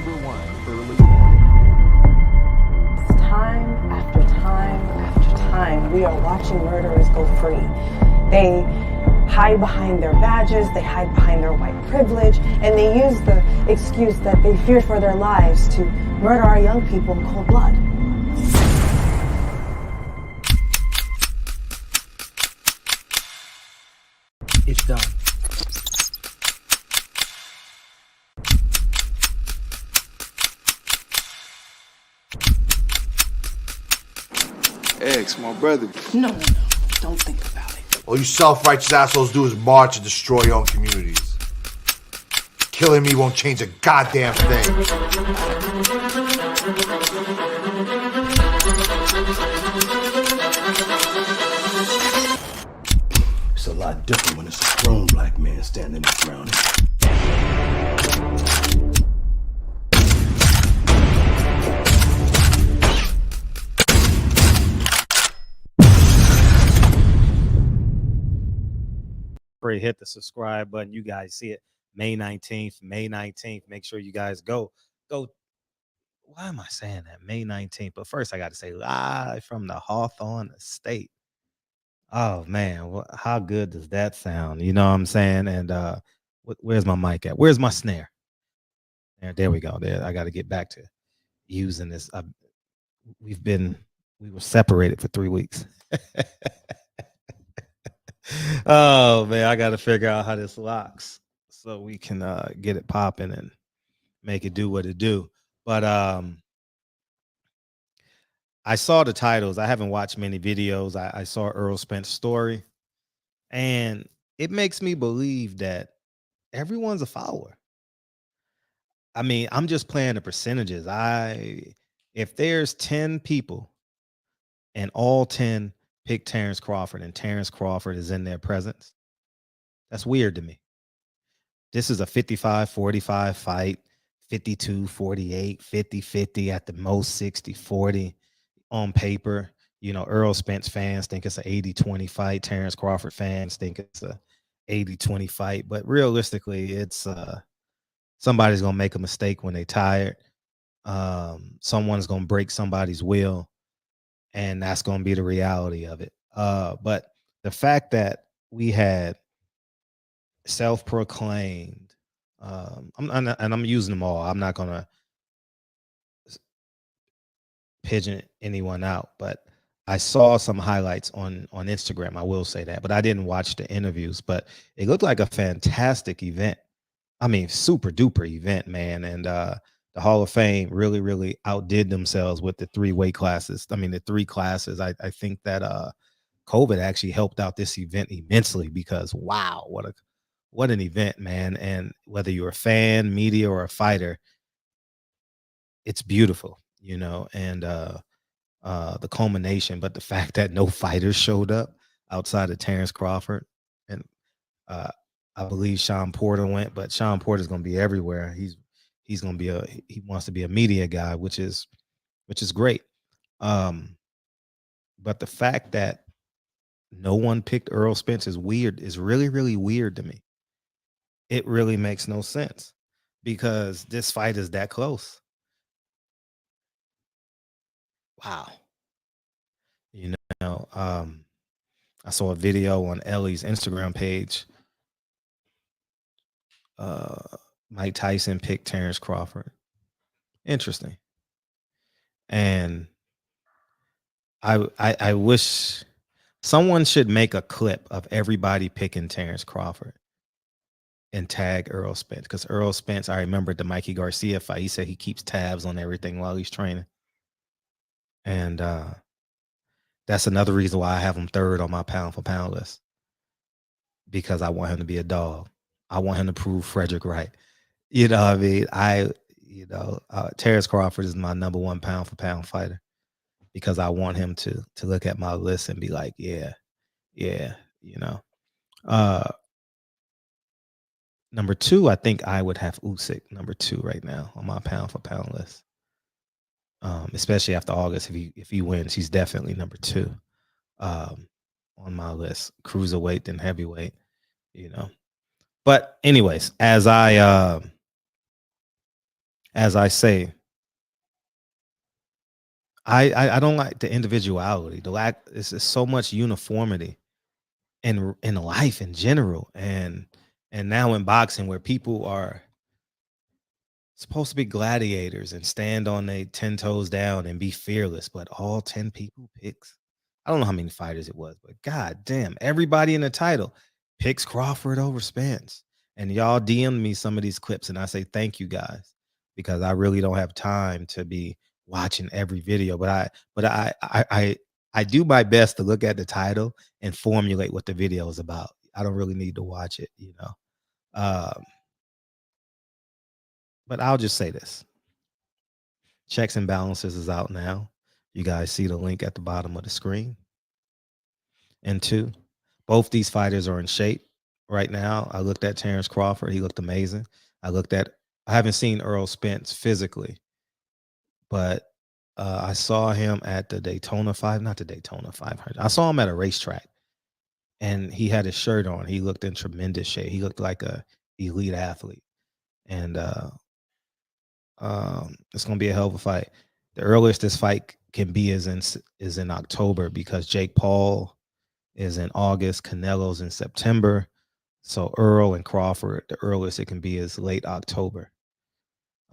#1 early warning. Time after time after time, we are watching murderers go free. They hide behind their badges, they hide behind their white privilege, and they use the excuse that they fear for their lives to murder our young people in cold blood. It's done. X, my brother. No. Don't think about it. All you self-righteous assholes do is march and destroy your own communities. Killing me won't change a goddamn thing. It's a lot different when it's a grown black man standing his ground. Hit the subscribe button. You guys see it May 19th. Make sure you guys go. Why am I saying that? May 19th. But first, I got to say, live from the Hawthorne Estate. Oh, man. How good does that sound? You know what I'm saying? And where's my mic at? Where's my snare? There we go. There. I got to get back to using this. We were separated for 3 weeks. Oh man, I got to figure out how this locks so we can get it popping and make it do what it do. But I saw the titles. I haven't watched many videos. I saw Earl Spence's story, and it makes me believe that everyone's a follower. I mean, I'm just playing the percentages. If there's 10 people and all 10 pick Terrence Crawford and Terrence Crawford is in their presence, that's weird to me. This is a 55-45 fight, 52-48, 50-50 at the most, 60-40 on paper. You know, Earl Spence fans think it's an 80-20 fight. Terrence Crawford fans think it's a 80-20 fight. But realistically, it's somebody's going to make a mistake when they're tired. Someone's going to break somebody's will. And that's going to be the reality of it. But the fact that we had self-proclaimed, I'm using them all. I'm not going to pigeon anyone out, but I saw some highlights on Instagram. I will say that, but I didn't watch the interviews. But it looked like a fantastic event. I mean, super duper event, man. And the Hall of Fame really, really outdid themselves with the 3 weight classes. I mean, the 3 classes. I think that COVID actually helped out this event immensely because, wow, what an event, man. And whether you're a fan, media, or a fighter, it's beautiful, you know, and the culmination. But the fact that no fighters showed up outside of Terrence Crawford, and I believe Sean Porter went, but Sean Porter's going to be everywhere. He's going to be he wants to be a media guy, which is great. But the fact that no one picked Earl Spence is weird, is really, really weird to me. It really makes no sense because this fight is that close. Wow. You know, I saw a video on Ellie's Instagram page. Mike Tyson picked Terrence Crawford. Interesting. And I wish someone should make a clip of everybody picking Terrence Crawford and tag Earl Spence, because Earl Spence, I remember the Mikey Garcia fight. He said he keeps tabs on everything while he's training. And that's another reason why I have him 3rd on my pound for pound list, because I want him to be a dog. I want him to prove Frederick right. You know what I mean? Terrence Crawford is my #1 pound for pound fighter because I want him to look at my list and be like, yeah, you know. Number 2, I think I would have Usyk number 2 right now on my pound for pound list. Especially after August, if he wins, he's definitely number 2 on my list. Cruiserweight then heavyweight, you know. But anyways, as I as I say, I don't like the individuality. The lack is so much uniformity in life in general, and now in boxing where people are supposed to be gladiators and stand on their 10 toes down and be fearless, but all 10 people picks. I don't know how many fighters it was, but god damn, everybody in the title picks Crawford over Spence. And y'all DM me some of these clips, and I say thank you guys, because I really don't have time to be watching every video. But I do my best to look at the title and formulate what the video is about. I don't really need to watch it, you know. But I'll just say this. Checks and Balances is out now. You guys see the link at the bottom of the screen. And two, both these fighters are in shape right now. I looked at Terrence Crawford. He looked amazing. I haven't seen Errol Spence physically, but I saw him at the Daytona 500. I saw him at a racetrack, and he had his shirt on. He looked in tremendous shape. He looked like a elite athlete. And it's gonna be a hell of a fight. The earliest this fight can be is in October, because Jake Paul is in August, Canelo's in September. So Earl and Crawford, the earliest it can be is late October.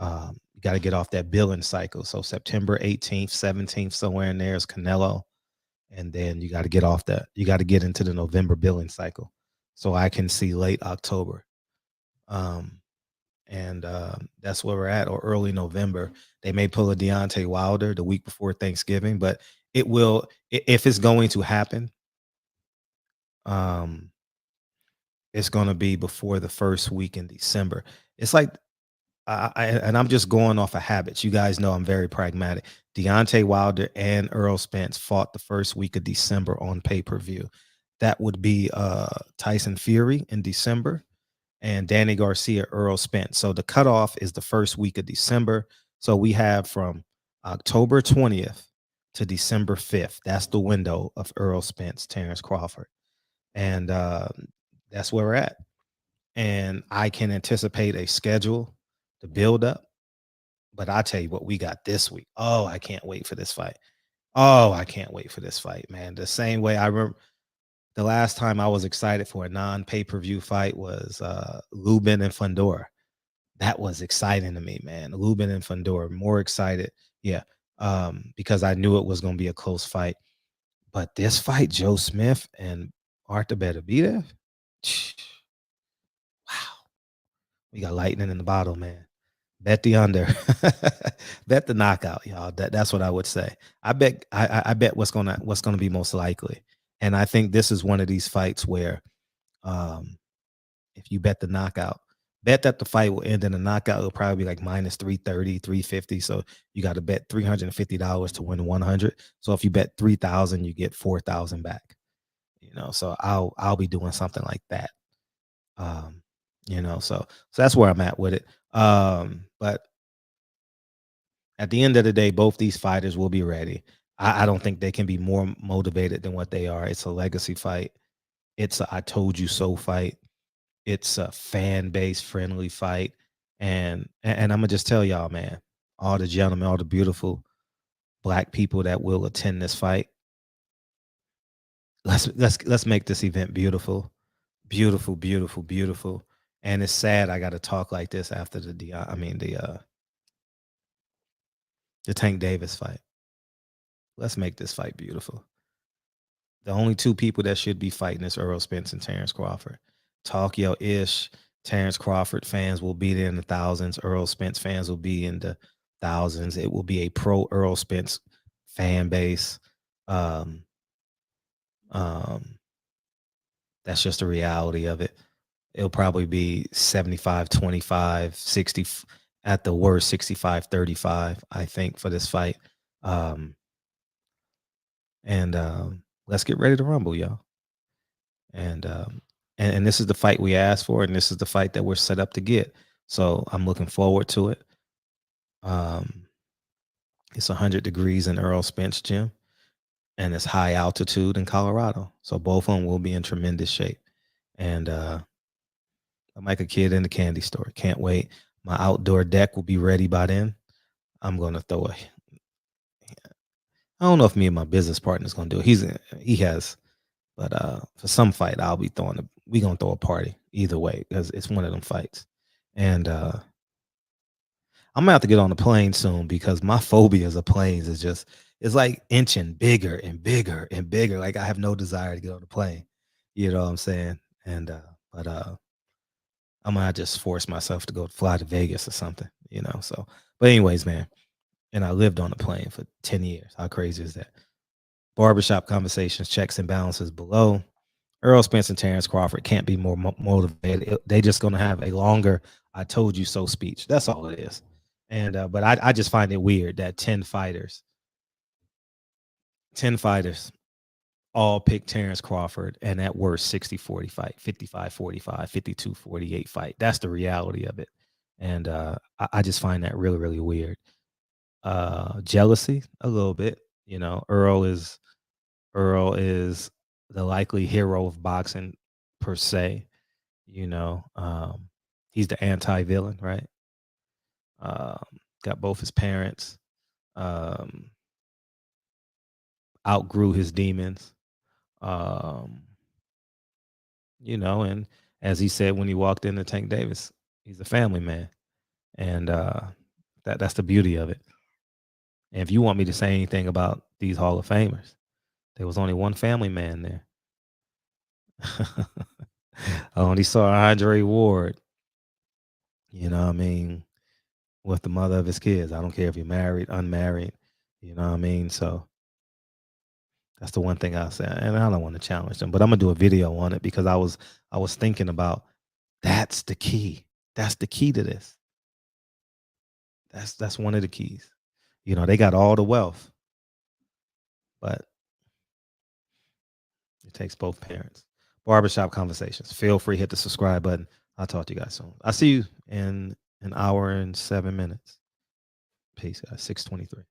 You got to get off that billing cycle. So September 18th, 17th, somewhere in there is Canelo. And then you got to get off that. You got to get into the November billing cycle. So I can see late October. And that's where we're at, or early November. They may pull a Deontay Wilder the week before Thanksgiving, but it will, if it's going to happen, it's going to be before the first week in December. It's like, and I'm just going off of habits. You guys know I'm very pragmatic. Deontay Wilder and Errol Spence fought the first week of December on pay-per-view. That would be Tyson Fury in December, and Danny Garcia, Errol Spence. So the cutoff is the first week of December. So we have from October 20th to December 5th. That's the window of Errol Spence, Terrence Crawford. And that's where we're at. And I can anticipate a schedule to build up. But I tell you what, we got this week. Oh, I can't wait for this fight. Oh, I can't wait for this fight, man. The same way I remember the last time I was excited for a non-pay-per-view fight was Lubin and Fundora. That was exciting to me, man. Lubin and Fundora, more excited. Yeah. Because I knew it was going to be a close fight. But this fight, Joe Smith and Arthur Beterbiev, wow. We got lightning in the bottle, man. Bet the under. Bet the knockout, y'all. That's what I would say. I bet what's gonna be most likely. And I think this is one of these fights where if you bet the knockout, bet that the fight will end in a knockout, it'll probably be like minus 330, 350. So you got to bet $350 to win 100. So if you bet 3,000, you get 4,000 back. You know, so I'll be doing something like that. You know, so that's where I'm at with it. But at the end of the day, both these fighters will be ready. I don't think they can be more motivated than what they are. It's a legacy fight. It's a I told you so fight. It's a fan base friendly fight. And I'm gonna just tell y'all, man, all the gentlemen, all the beautiful Black people that will attend this fight. Let's make this event beautiful. Beautiful, beautiful, beautiful. And it's sad I got to talk like this after the Tank Davis fight. Let's make this fight beautiful. The only two people that should be fighting is Errol Spence and Terrence Crawford. Talk your ish. Terrence Crawford fans will be there in the thousands. Errol Spence fans will be in the thousands. It will be a pro Errol Spence fan base. That's just the reality of it. It'll probably be 75-25, 60 at the worst, 65-35, I think, for this fight. Let's get ready to rumble, y'all. And this is the fight we asked for, and this is the fight that we're set up to get. So I'm looking forward to it. It's 100 degrees in Errol Spence gym, and it's high altitude in Colorado. So both of them will be in tremendous shape. And I'm like a kid in the candy store. Can't wait. My outdoor deck will be ready by then. I'm gonna throw I don't know if me and my business partner is gonna do it. He has, but for some fight, I'll be we gonna throw a party either way because it's one of them fights. And I'm gonna have to get on the plane soon because my phobias of planes it's like inching bigger and bigger and bigger. Like I have no desire to get on the plane. You know what I'm saying? And but I'm gonna just force myself to go fly to Vegas or something, you know. So, but anyways, man, and I lived on a plane for 10 years. How crazy is that? Barbershop conversations, checks and balances below. Earl Spence and Terrence Crawford can't be more motivated. They just gonna have a longer "I told you so" speech. That's all it is. And but I just find it weird that 10 fighters all pick Terrence Crawford, and at worst 60-40 fight, 55-45, 52-48 fight. That's the reality of it. And I just find that really, really weird. Jealousy a little bit. You know, Earl is the likely hero of boxing per se. You know, he's the anti-villain, right? Got both his parents, outgrew his demons. You know, and as he said when he walked into Tank Davis, he's a family man. And that's the beauty of it. And if you want me to say anything about these Hall of Famers, there was only one family man there. I only saw Andre Ward, you know what I mean, with the mother of his kids. I don't care if you're married, unmarried, you know what I mean? So that's the one thing I'll say. And I don't want to challenge them, but I'm gonna do a video on it because I was thinking about that's the key. That's the key to this. That's one of the keys. You know, they got all the wealth, but it takes both parents. Barbershop conversations. Feel free, hit the subscribe button. I'll talk to you guys soon. I'll see you in an hour and 7 minutes. Peace, guys. 6:23.